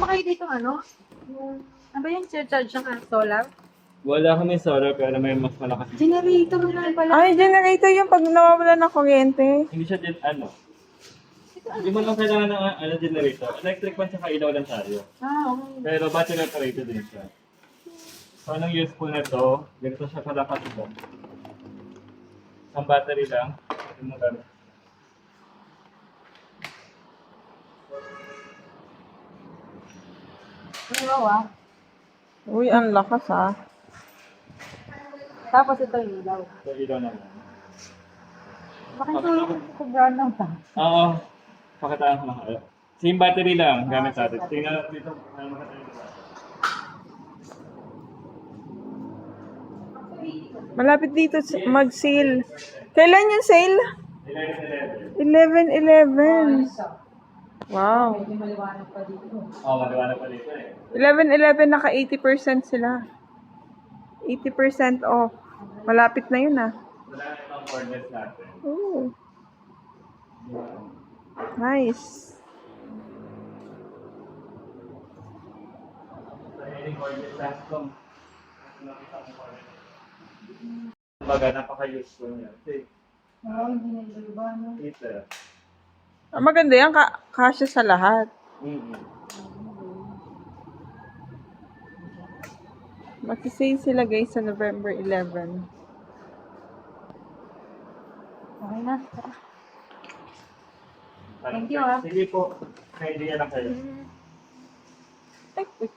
kayo dito ano? Ano ba yung charge ng solar? Wala kami solar pero may mas malakas. Generator na pala. Ay, generator yung pag nawawala ng kuryente. Hindi siya din Hindi mo lang kailangan ng generator. Electric fan sa ilaw lang tayo. Okay. Pero battery operated din siya. So anong useful na to? Ganito siya kalakas ito. Ang battery lang. Ito mo gamit. Uy, ang lakas ah. Tapos ito yung ilaw. So ilaw naman. Bakit ito sobrang lang pa? Oo. Pakitaan ko lang. Same battery lang gamit natin. Tingnan natin dito. Ano makatayin dito. Malapit dito mag-sale. Kailan yung sale? 11/11. Wow. Medyo maliwanag pa dito. Oo, maliwanag pa dito eh. 11/11 naka 80% sila. 80% off. Malapit na yun ah. Wala na itong coordinates natin. Ooh. Nice. So, any coordinates natin itong nakita kong coordinates. Kumbaga, napaka-useful niya. Okay. Oo, hindi na iba, no? Ito. Maganda yan. Kasya sa lahat. Mag-sale sila guys sa November 11. Okay na. Tara. Thank you, ah. Sige po. May idea lang kayo. Ay, wait.